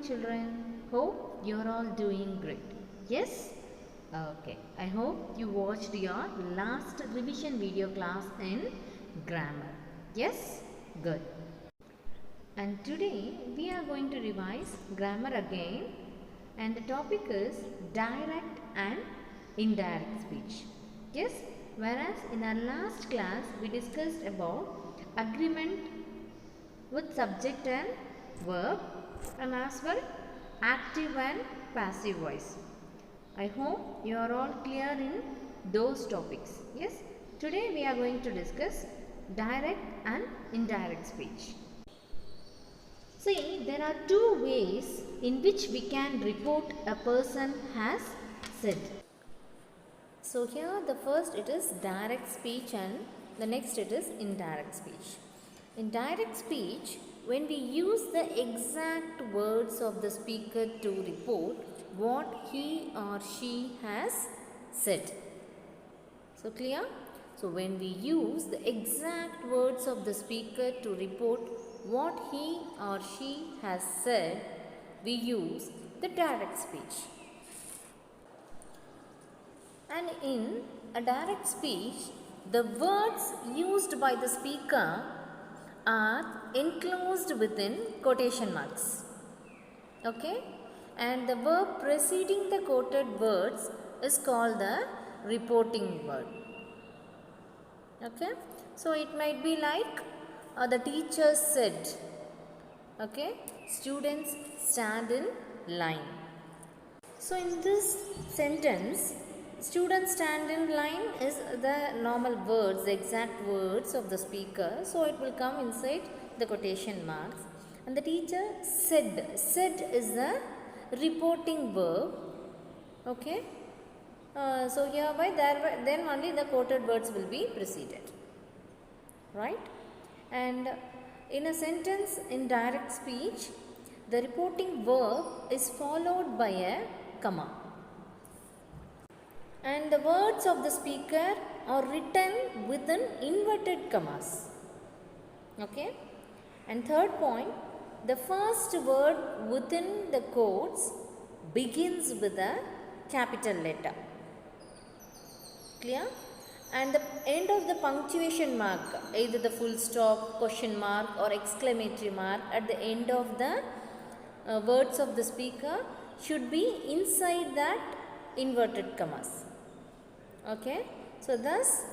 children. Hope you are all doing great. Yes? Okay. I hope you watched your last revision video class in grammar. Yes? Good. And today we are going to revise grammar again, and the topic is direct and indirect speech. Yes? Whereas in our last class we discussed about agreement with subject and verb, and as well active and passive voice. I hope you are all clear in those topics. Yes, today we are going to discuss direct and indirect speech. See, there are two ways in which we can report a person has said. So here the first it is direct speech and the next it is indirect speech. In direct speech, when we use the exact words of the speaker to report what he or she has said. So clear? So when we use the exact words of the speaker to report what he or she has said, we use the direct speech. And in a direct speech, the words used by the speaker are enclosed within quotation marks. Okay? And the verb preceding the quoted words is called the reporting word. Okay? So it might be like the teacher said. Okay? Students stand in line. So in this sentence, students stand in line is the normal words, the exact words of the speaker. So it will come inside the quotation marks. And the teacher said. Said is the reporting verb. Okay. So hereby then only the quoted words will be preceded. Right. And in a sentence in direct speech, the reporting verb is followed by a comma. And the words of the speaker are written within inverted commas. Okay. And third point, the first word within the quotes begins with a capital letter. Clear? And the end of the punctuation mark, either the full stop, question mark or exclamatory mark at the end of the words of the speaker should be inside that inverted commas. Okay. So thus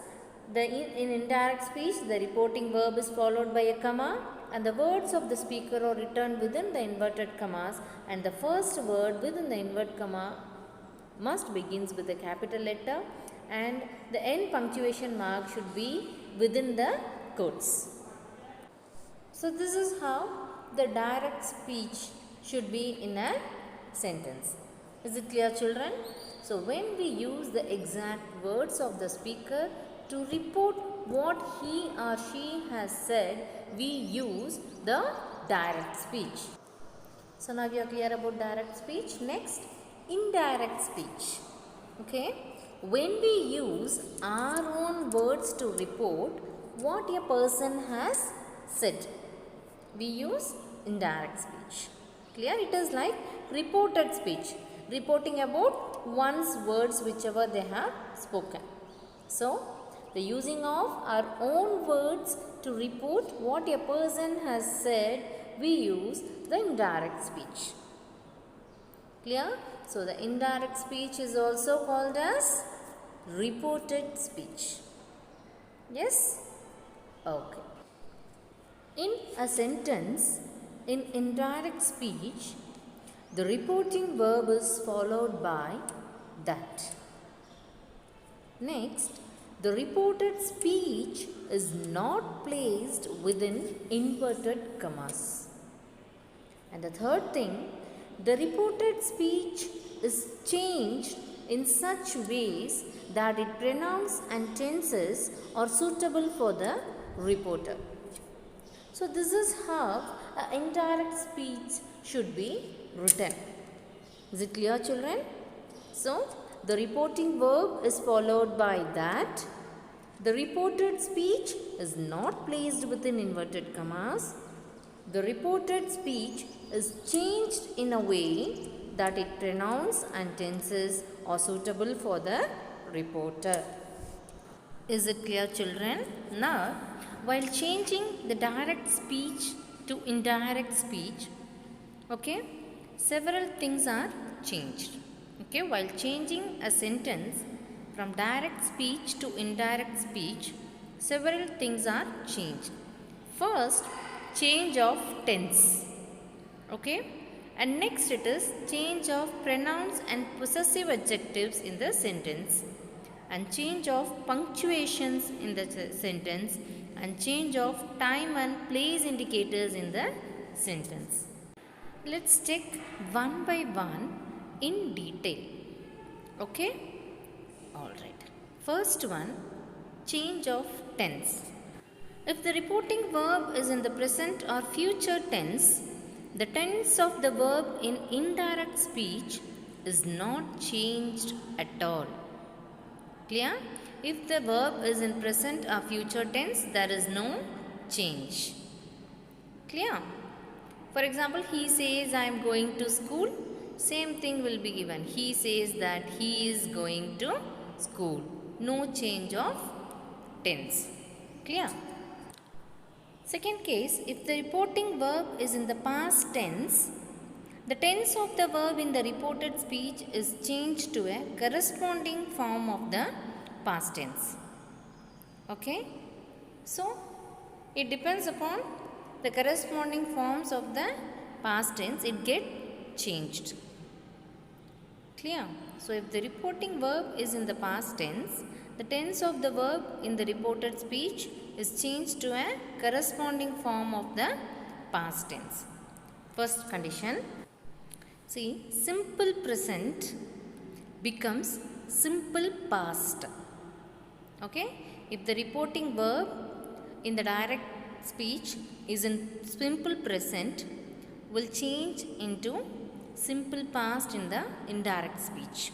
in indirect speech, the reporting verb is followed by a comma and the words of the speaker are written within the inverted commas, and the first word within the inverted comma must begins with a capital letter and the end punctuation mark should be within the quotes. So this is how the direct speech should be in a sentence. Is it clear, children? So when we use the exact words of the speaker to report what he or she has said, we use the direct speech. So now we are clear about direct speech. Next, indirect speech. Okay. When we use our own words to report what a person has said, we use indirect speech. Clear? It is like reported speech, reporting about one's words whichever they have spoken. So, the using of our own words to report what a person has said, we use the indirect speech. Clear? So, the indirect speech is also called as reported speech. Yes? Okay. In a sentence, in indirect speech, the reporting verb is followed by that. Next, the reported speech is not placed within inverted commas. And the third thing, the reported speech is changed in such ways that its pronouns and tenses are suitable for the reporter. So this is how an indirect speech should be written. Is it clear, children? So the reporting verb is followed by that. The reported speech is not placed within inverted commas. The reported speech is changed in a way that its pronouns and tenses are suitable for the reporter. Is it clear, children? Now, while changing the direct speech to indirect speech, okay, several things are changed. Okay, while changing a sentence from direct speech to indirect speech, several things are changed. First, change of tense. Okay, and next it is change of pronouns and possessive adjectives in the sentence, and change of punctuations in the sentence, and change of time and place indicators in the sentence. Let's check one by one in detail. Okay? Alright. First one, change of tense. If the reporting verb is in the present or future tense, the tense of the verb in indirect speech is not changed at all. Clear? If the verb is in present or future tense, there is no change. Clear? For example, he says, I am going to school. Same thing will be given. He says that he is going to school. No change of tense. Clear? Second case, if the reporting verb is in the past tense, the tense of the verb in the reported speech is changed to a corresponding form of the past tense. Okay? So, it depends upon the corresponding forms of the past tense, it get changed. Clear? So, if the reporting verb is in the past tense, the tense of the verb in the reported speech is changed to a corresponding form of the past tense. First condition, see, simple present becomes simple past. Okay? If the reporting verb in the direct speech is in simple present, will change into simple past in the indirect speech.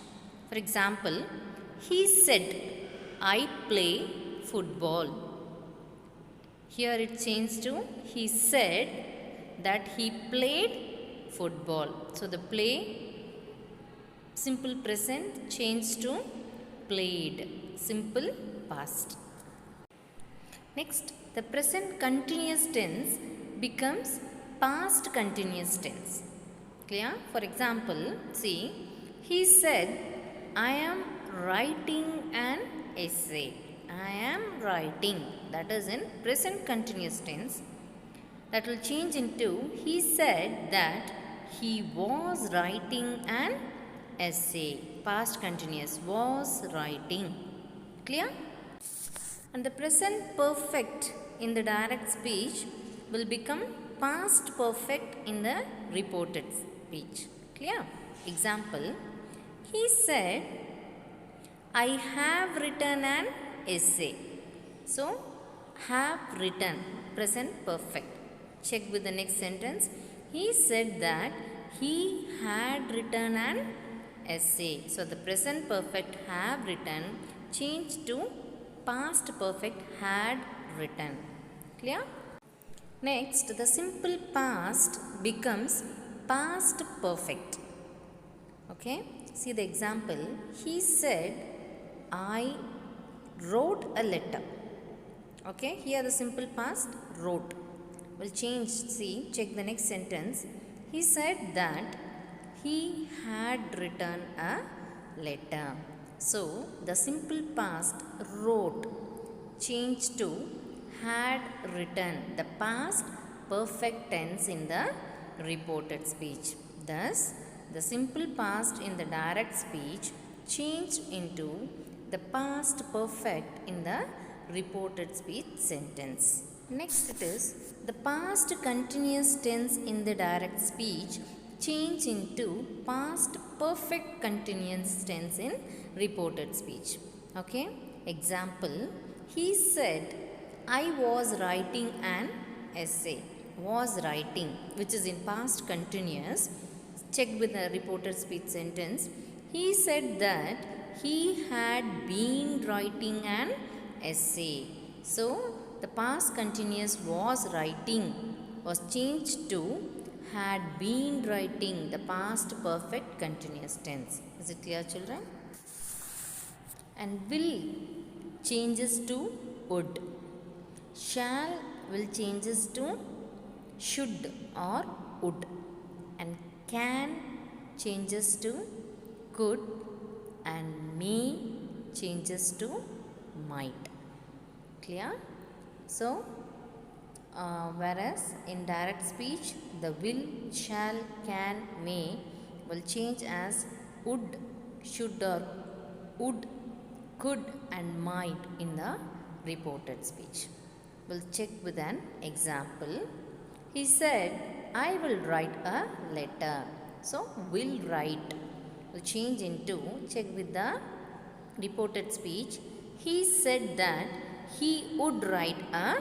For example, he said, I play football. Here it changed to he said that he played football. So the play, simple present changed to played, simple past. Next, the present continuous tense becomes past continuous tense. Clear? For example, see, he said, I am writing an essay. I am writing. That is in present continuous tense. That will change into he said that he was writing an essay. Past continuous, was writing. Clear? And the present perfect in the direct speech will become past perfect in the reported speech. Clear? Example, he said, I have written an essay. So, have written, present perfect. Check with the next sentence. He said that he had written an essay. So, the present perfect have written changed to past perfect had written. Clear? Next, the simple past becomes past perfect. Okay? See the example. He said, I wrote a letter. Okay? Here the simple past wrote will change. See, check the next sentence. He said that he had written a letter. So, the simple past wrote changed to had written, the past perfect tense in the reported speech. Thus, the simple past in the direct speech changed into the past perfect in the reported speech sentence. Next it is the past continuous tense in the direct speech change into past perfect continuous tense in reported speech. Okay? Example, he said, I was writing an essay. Was writing, which is in past continuous. Check with the reported speech sentence. He said that he had been writing an essay. So, the past continuous was writing was changed to had been writing, the past perfect continuous tense. Is it clear, children? And will changes to would. Shall will changes to should or would. And can changes to could, and may changes to might. Clear? So, whereas in direct speech, the will, shall, can, may will change as would, should or would, could and might in the reported speech. We'll check with an example. He said, I will write a letter. So, will write will change into, check with the reported speech. He said that he would write a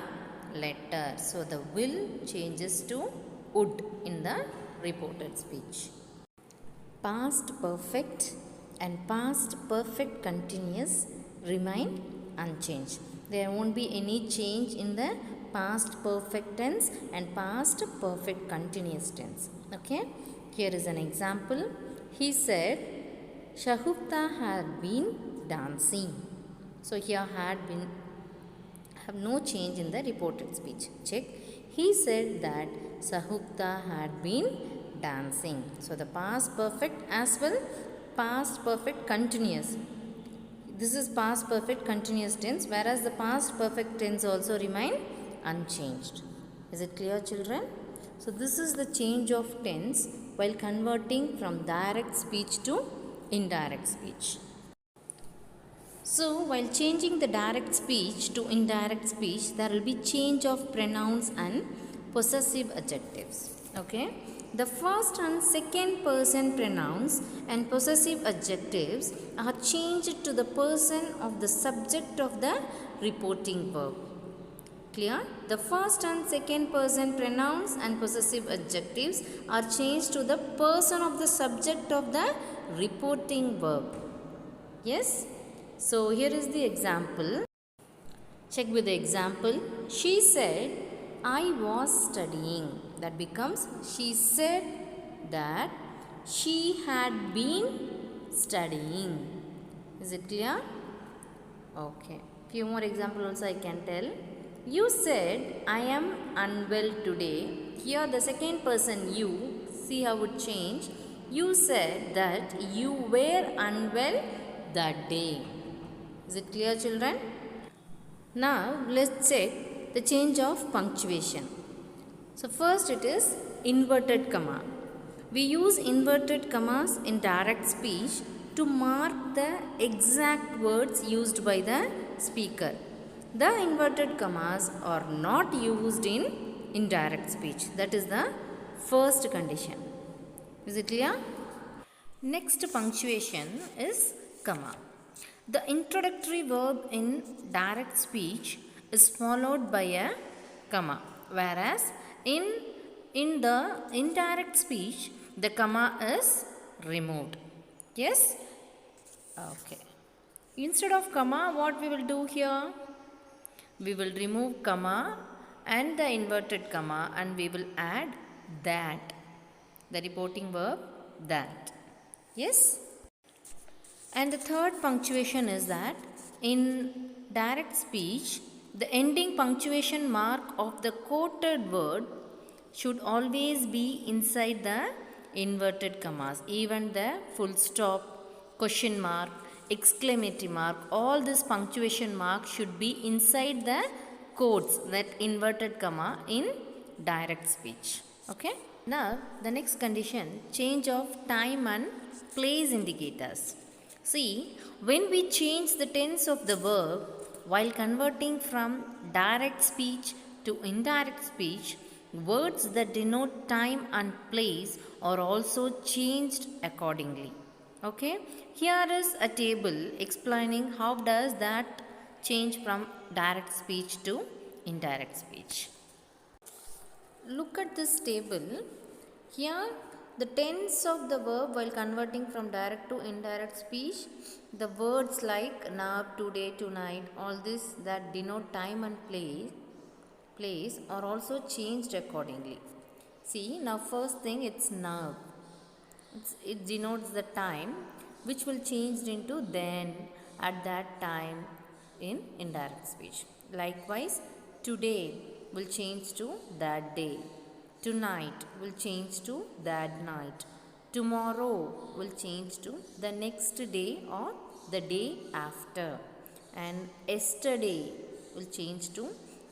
letter. So, the will changes to would in the reported speech. Past perfect and past perfect continuous remain unchanged. There won't be any change in the past perfect tense and past perfect continuous tense. Okay, here is an example. He said, Shahupta had been dancing. So here had been have no change in the reported speech. Check. He said that Sahupta had been dancing. So the past perfect as well past perfect continuous. This is past perfect continuous tense, whereas the past perfect tense also remain unchanged. Is it clear, children? So this is the change of tense while converting from direct speech to indirect speech. So while changing the direct speech to indirect speech, there will be change of pronouns and possessive adjectives. Okay. The first and second person pronouns and possessive adjectives are changed to the person of the subject of the reporting verb. Clear? The first and second person pronouns and possessive adjectives are changed to the person of the subject of the reporting verb. Yes? So here is the example. Check with the example. She said, I was studying. That becomes, she said that she had been studying. Is it clear? Okay. Few more examples also I can tell. You said, I am unwell today. Here the second person you, see how it changed. You said that you were unwell that day. Is it clear, children? Now let's check the change of punctuation. So first it is inverted comma. We use inverted commas in direct speech to mark the exact words used by the speaker. The inverted commas are not used in indirect speech. That is the first condition. Is it clear? Next punctuation is comma. The introductory verb in direct speech is followed by a comma, whereas in the indirect speech, the comma is removed. Yes? Okay. Instead of comma, what we will do here? We will remove comma and the inverted comma and we will add that. The reporting verb that. Yes? And the third punctuation is that in direct speech, the ending punctuation mark of the quoted word should always be inside the inverted commas. Even the full stop, question mark, exclamatory mark, all this punctuation mark should be inside the quotes, that inverted comma in direct speech. Okay. Now the next condition, change of time and place indicators. See, when we change the tense of the verb while converting from direct speech to indirect speech, words that denote time and place are also changed accordingly. Okay, here is a table explaining how does that change from direct speech to indirect speech. Look at this table. Here the tense of the verb while converting from direct to indirect speech, the words like now, today, tonight, all this that denote time and place are also changed accordingly. See, now first thing, it's now. It denotes the time which will change into then, at that time in indirect speech. Likewise, today will change to that day. Tonight will change to that night. Tomorrow will change to the next day or the day after. And yesterday will change to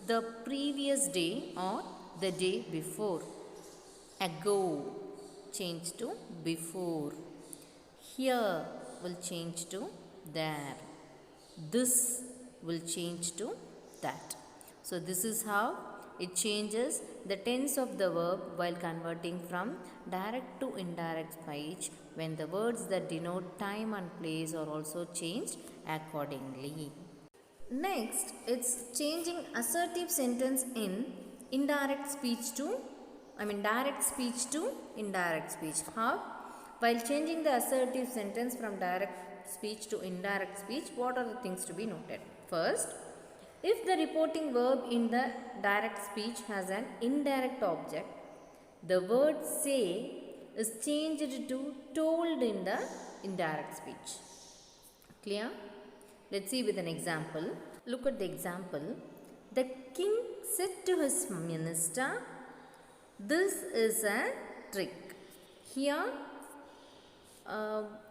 the previous day or the day before. Ago change to before. Here will change to there. This will change to that. So this is how it changes the tense of the verb while converting from direct to indirect speech when the words that denote time and place are also changed accordingly. Next, it's changing assertive sentence in direct speech to indirect speech. How? While changing the assertive sentence from direct speech to indirect speech, what are the things to be noted? First, if the reporting verb in the direct speech has an indirect object, the word say is changed to told in the indirect speech. Clear? Let's see with an example. Look at the example. The king said to his minister, "This is a trick." Here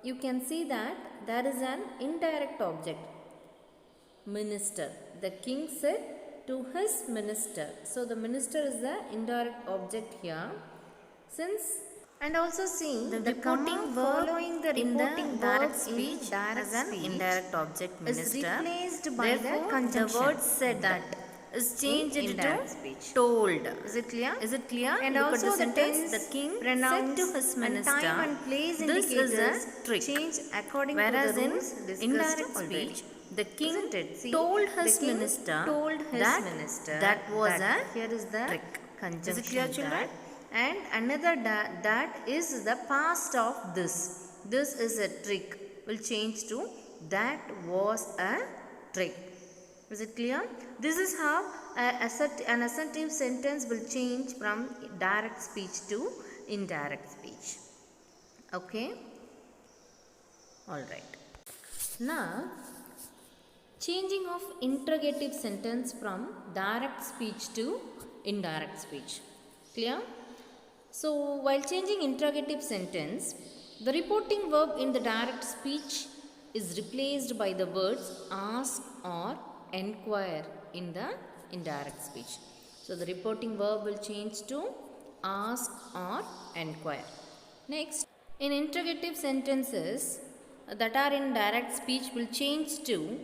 you can see that there is an indirect object, minister. The king said to his minister. So the minister is the indirect object here. And also see the reporting following the reporting direct speech as an indirect object, minister, is replaced by the conjunction. The word said that is changed to told. Is it clear? And look also the tense, the king said to his minister, and time and place indicators is a trick, change according to the rules discussed in indirect speech. The king told his minister that was a here is the trick. Conjunction. Is it clear, children? And another that is the past of this. This is a trick will change to that was a trick. Is it clear? This is how an assertive sentence will change from direct speech to indirect speech. Okay? Alright. Now, changing of interrogative sentence from direct speech to indirect speech. Clear? So, while changing interrogative sentence, the reporting verb in the direct speech is replaced by the words ask or enquire in the indirect speech. So, the reporting verb will change to ask or enquire. Next, in interrogative sentences that are in direct speech will change to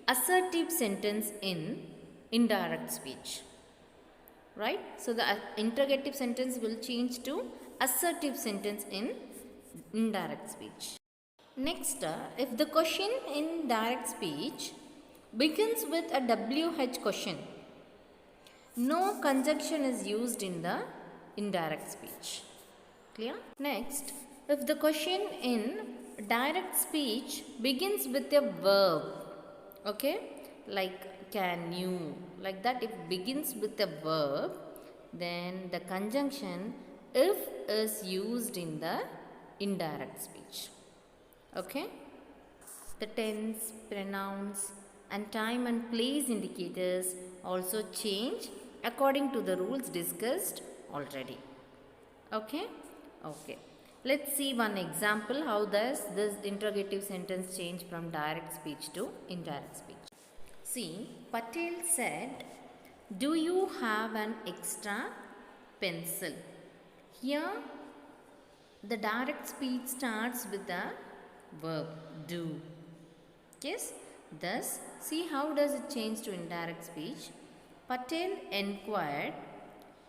assertive sentence in indirect speech. Right? So, the interrogative sentence will change to assertive sentence in indirect speech. Next, if the question in direct speech begins with a WH question, no conjunction is used in the indirect speech. Clear? Next, if the question in direct speech begins with a verb, okay, like can you, like that, if begins with a verb, then the conjunction if is used in the indirect speech. Okay? The tense, pronouns and time and place indicators also change according to the rules discussed already. Okay? Okay. Let's see one example how does this interrogative sentence change from direct speech to indirect speech. See, Patel said, "Do you have an extra pencil?" Here, the direct speech starts with the verb do. Yes? Thus, see how does it change to indirect speech? Patel enquired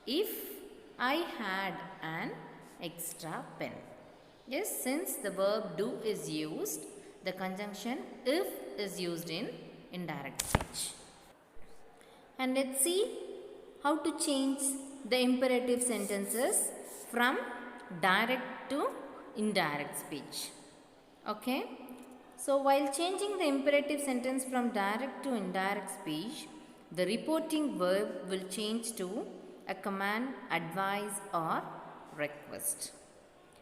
if I had an extra pen. Yes, since the verb do is used, the conjunction if is used in indirect speech. And let's see how to change the imperative sentences from direct to indirect speech. Okay? So, while changing the imperative sentence from direct to indirect speech, the reporting verb will change to a command, advice or request.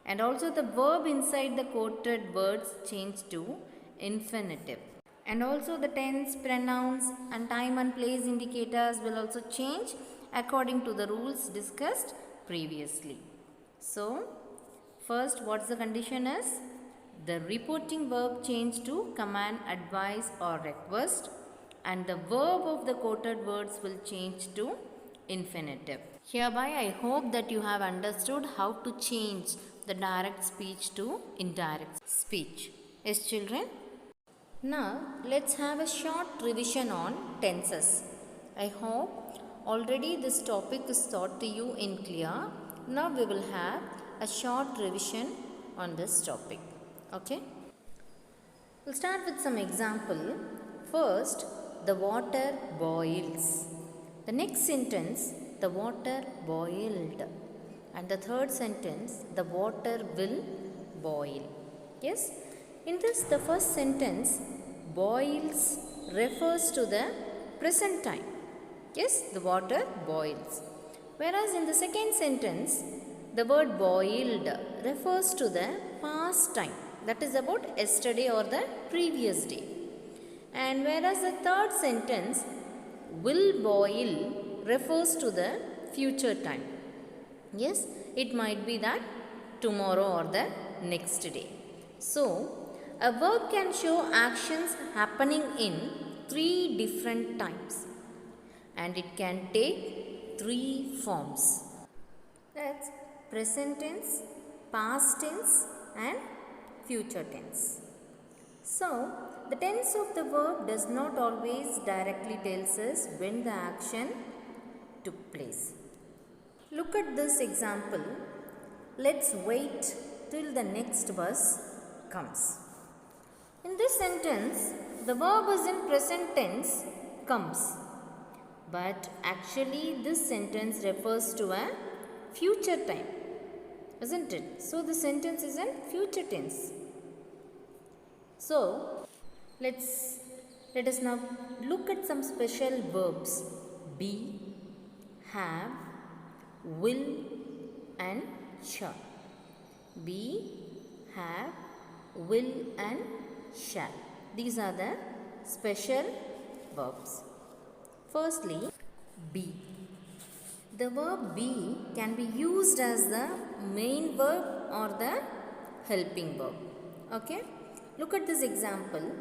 And also the verb inside the quoted words change to infinitive. And also the tense, pronouns and time and place indicators will also change according to the rules discussed previously. So, first what's the condition is? The reporting verb change to command, advice or request, and the verb of the quoted words will change to infinitive. Hereby I hope that you have understood how to change the direct speech to indirect speech. Yes, children? Now let's have a short revision on tenses. I hope already this topic is taught to you in clear. Now we will have a short revision on this topic. Okay? We'll start with some example. First, the water boils. The next sentence, the water boiled. And the third sentence, the water will boil. Yes? In this, the first sentence, boils refers to the present time. Yes, the water boils. Whereas in the second sentence, the word boiled refers to the past time. That is about yesterday or the previous day. And whereas the third sentence, will boil refers to the future time. Yes, it might be that tomorrow or the next day. So, a verb can show actions happening in 3 different times and it can take 3 forms. That's present tense, past tense and future tense. So, the tense of the verb does not always directly tells us when the action took place. Look at this example. Let's wait till the next bus comes. In this sentence, the verb is in present tense, comes. But actually this sentence refers to a future time, isn't it? So the sentence is in future tense. So let us now look at some special verbs: be, have, will and shall. Be, have, will and shall. These are the special verbs. Firstly, be. The verb be can be used as the main verb or the helping verb. Okay? Look at this example.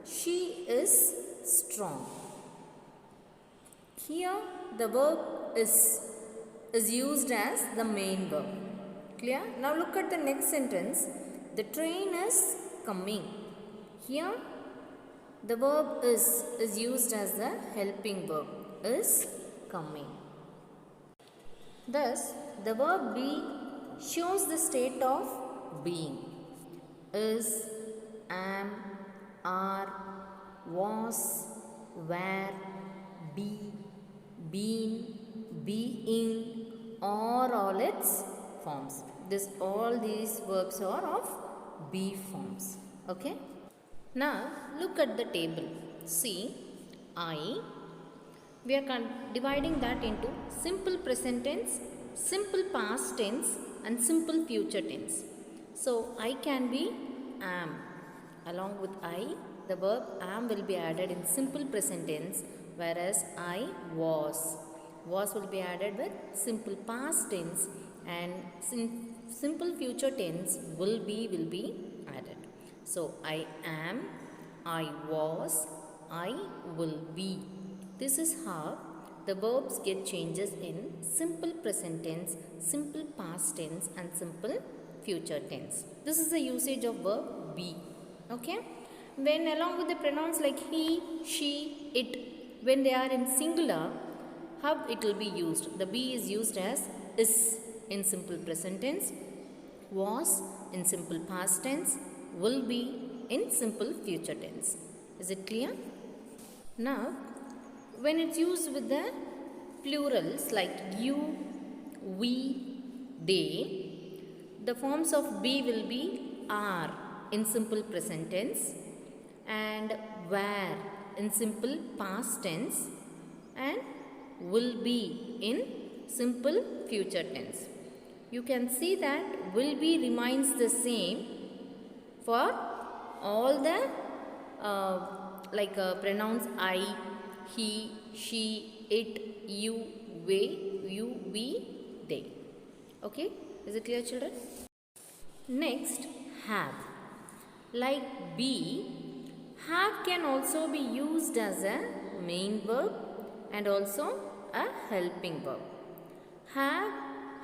She is strong. Here the verb is used as the main verb. Clear? Now look at the next sentence. The train is coming. Here the verb is used as the helping verb, is coming. Thus, the verb be shows the state of being. Is, am, are, was, were, be, been, being, or all its forms. All these verbs are of be forms. Okay? Now, look at the table. See, we are dividing that into simple present tense, simple past tense and simple future tense. So, I can be am. Along with I, the verb am will be added in simple present tense, whereas I was. Was will be added with simple past tense and simple future tense will be added. So, I am, I was, I will be. This is how the verbs get changes in simple present tense, simple past tense and simple future tense. This is the usage of verb be. Okay? When along with the pronouns like he, she, it, when they are in singular, how it will be used? The be is used as is in simple present tense, was in simple past tense, will be in simple future tense. Is it clear? Now, when it's used with the plurals like you, we, they, the forms of be will be are in simple present tense and were in simple past tense, and will be in simple future tense. You can see that will be remains the same for all the pronouns I, he, she, it, you, we, they. Okay, is it clear, children? Next, have. Like be, have can also be used as a main verb and also a helping verb. Have,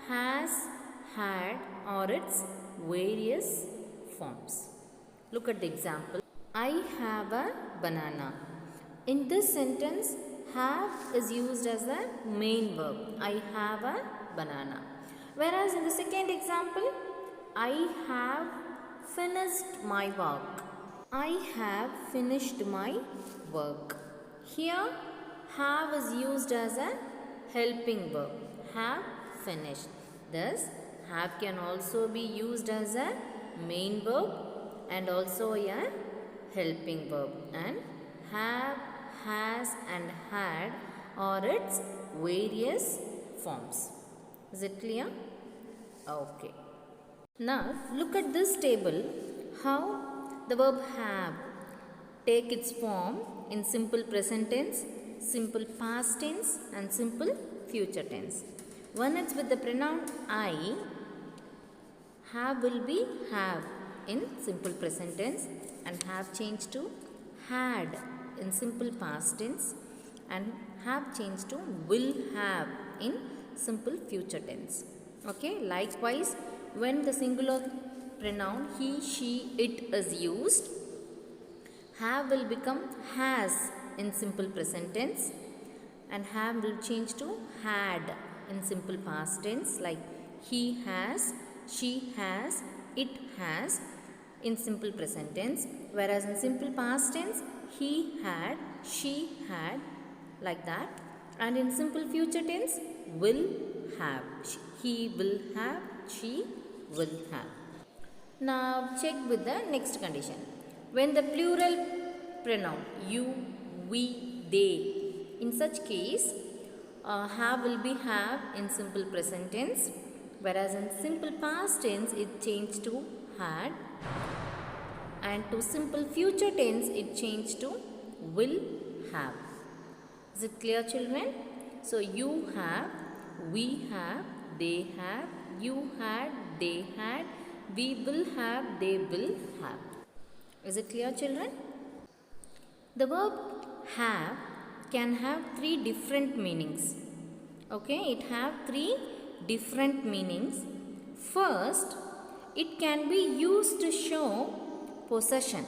has, had are its various forms. Look at the example. I have a banana. In this sentence, have is used as a main verb. I have a banana. Whereas in the second example, I have finished my work. I have finished my work. Here, have is used as a helping verb. Have finished. Thus, have can also be used as a main verb and also a helping verb. And have, has and had are its various forms. Is it clear? Okay. Now, look at this table, how the verb have take its form in simple present tense, simple past tense and simple future tense. When it's with the pronoun I, have will be have in simple present tense and have changed to had in simple past tense and have changed to will have in simple future tense. Okay, likewise, when the singular pronoun he, she, it is used, have will become has in simple present tense and have will change to had in simple past tense, like he has, she has, it has in simple present tense. Whereas in simple past tense, he had, she had, like that. And in simple future tense, will have. He will have, she will have. Now check with the next condition. When the plural pronoun you, we, they, in such case, have will be have in simple present tense, whereas in simple past tense it changed to had, and to simple future tense it changed to will have. Is it clear, children? So you have, we have, they have, you had, they had, we will have, they will have. Is it clear, children? The verb have can have three different meanings. Okay, it have three different meanings. First, it can be used to show possession.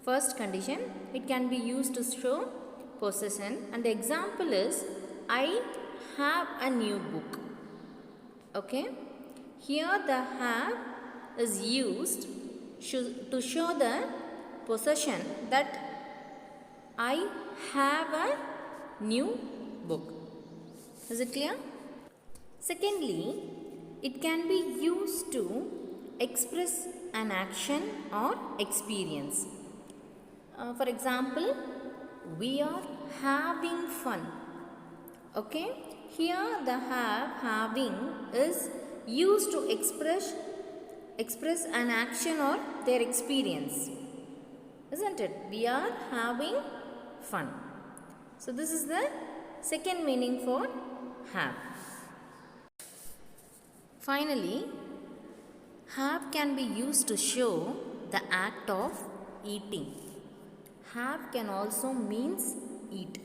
First condition, it can be used to show possession, and the example is I have a new book. Okay, here the have is used to show the possession that I have a new book. Is it clear? Secondly, it can be used to express an action or experience. For example, we are having fun. Okay, here the having is used to express an action or their experience. Isn't it? We are having fun. So this is the second meaning for have. Finally, have can be used to show the act of eating. Have can also means eat.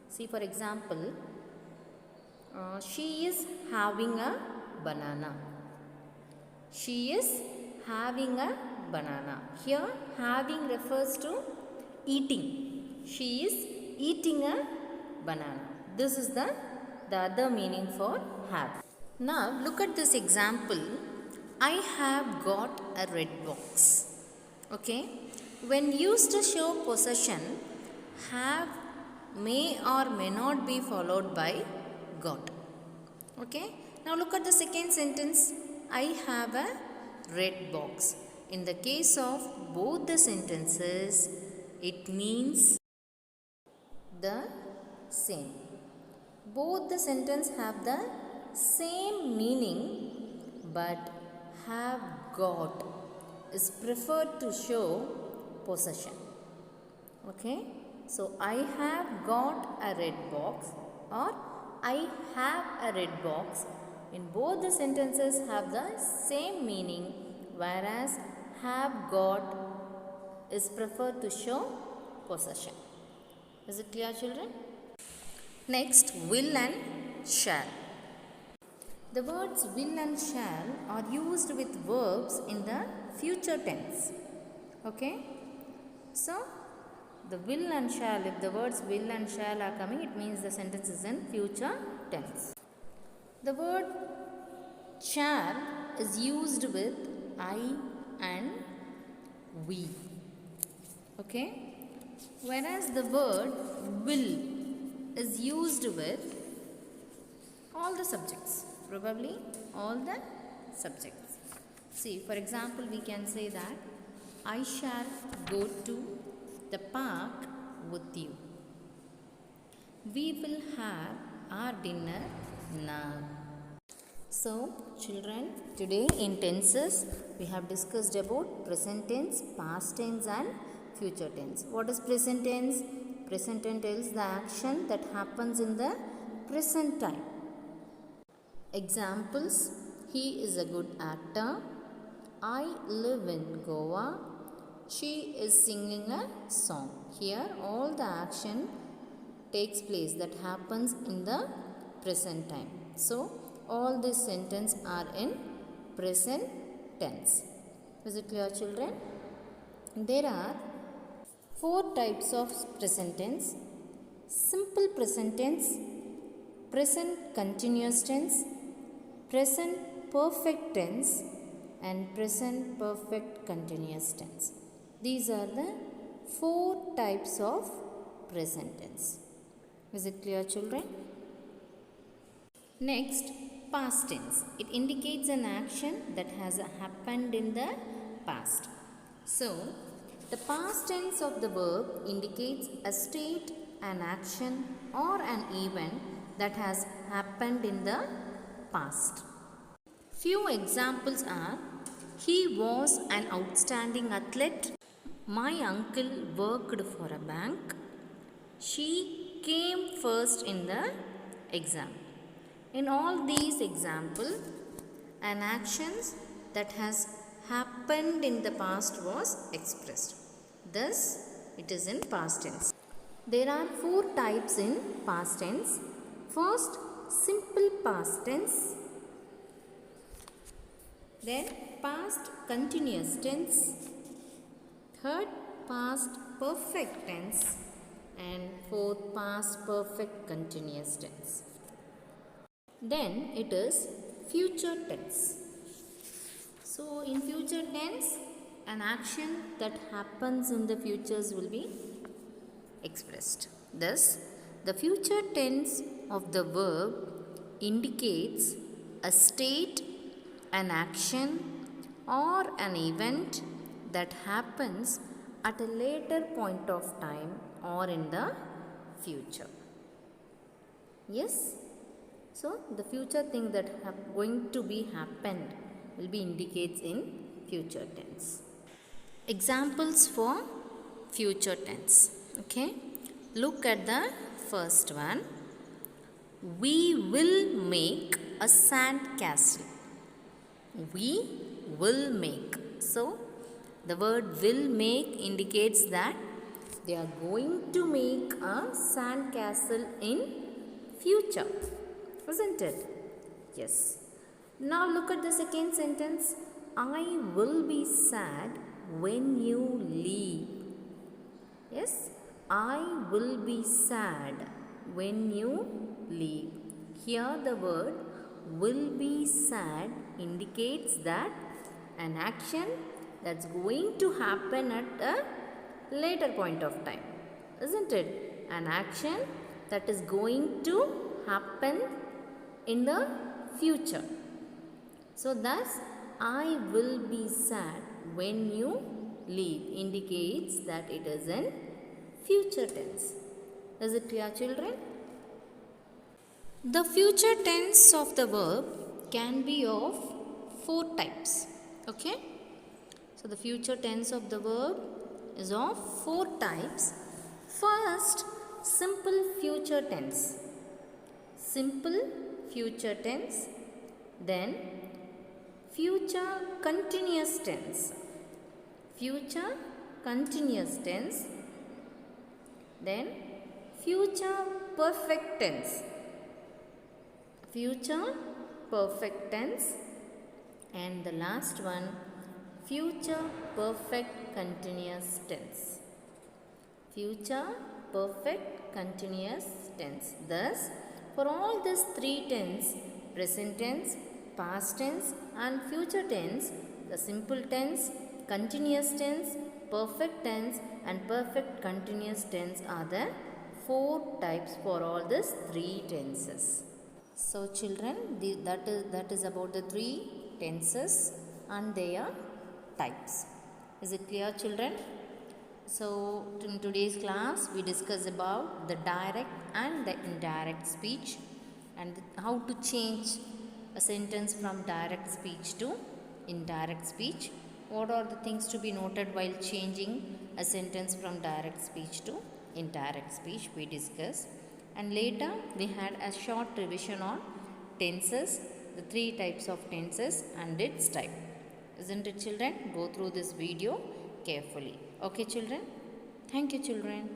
See, for example, she is having a banana. She is having a banana. Here, having refers to eating. She is eating a banana. This is the other meaning for have. Now, look at this example. I have got a red box. Okay. When used to show possession, have may or may not be followed by got. Okay. Now look at the second sentence. I have a red box. In the case of both the sentences, it means the same. Both the sentence have the same meaning but have got is preferred to show possession. Okay, so I have got a red box or I have a red box. In both the sentences have the same meaning, whereas have got is preferred to show possession. Is it clear, children? Next, will and shall. The words will and shall are used with verbs in the future tense. Okay, so the will and shall, if the words will and shall are coming, it means the sentence is in future tense. The word shall is used with I and we. Okay, whereas the word will is used with all the subjects, probably all the subjects. See, for example, we can say that I shall go to the park with you. We will have our dinner now. So, children, today in tenses we have discussed about present tense, past tense and future tense. What is present tense? Present tense tells the action that happens in the present time. Examples: he is a good actor. I live in Goa. She is singing a song. Here all the action takes place that happens in the present time. So all these sentences are in present tense. Is it clear, children? There are 4 types of present tense: simple present tense, present continuous tense, present perfect tense and present perfect continuous tense. These are the 4 types of present tense. Is it clear, children? Next, past tense. It indicates an action that has happened in the past. So, the past tense of the verb indicates a state, an action or an event that has happened in the past. Few examples are: he was an outstanding athlete. My uncle worked for a bank. She came first in the exam. In all these examples, an action that has happened in the past was expressed. Thus, it is in past tense. There are 4 types in past tense. First, simple past tense. Then, past continuous tense. Third, past perfect tense. And fourth, past perfect continuous tense. Then it is future tense. So in future tense, an action that happens in the futures will be expressed. Thus, the future tense of the verb indicates a state, an action or an event that happens at a later point of time or in the future. Yes? So, the future thing that going to be happened will be indicates in future tense. Examples for future tense. Okay? Look at the first one. We will make a sand castle. We will make. So, the word will make indicates that they are going to make a sand castle in future. Isn't it? Yes. Now look at the second sentence. I will be sad when you leave. Yes. I will be sad when you leave. Here the word will be sad indicates that an action that's going to happen at a later point of time. Isn't it? An action that is going to happen in the future. So thus, I will be sad when you leave indicates that it is in future tense. Is it clear, children? The future tense of the verb can be of four types. Okay? So the future tense of the verb is of four types. First, simple future tense. Simple future tense. Then future continuous tense. Future continuous tense. Then future perfect tense. Future perfect tense. And the last one, future perfect continuous tense. Future perfect continuous tense. Thus, for all these three tense, present tense, past tense and future tense, the simple tense, continuous tense, perfect tense and perfect continuous tense are the four types for all these three tenses. So children, that is about the three tenses and their types. Is it clear, children? So in today's class we discuss about the direct and the indirect speech and how to change a sentence from direct speech to indirect speech. What are the things to be noted while changing a sentence from direct speech to indirect speech we discussed. And later we had a short revision on tenses, the three types of tenses and its type. Isn't it, children? Go through this video carefully. Okay, children? Thank you, children.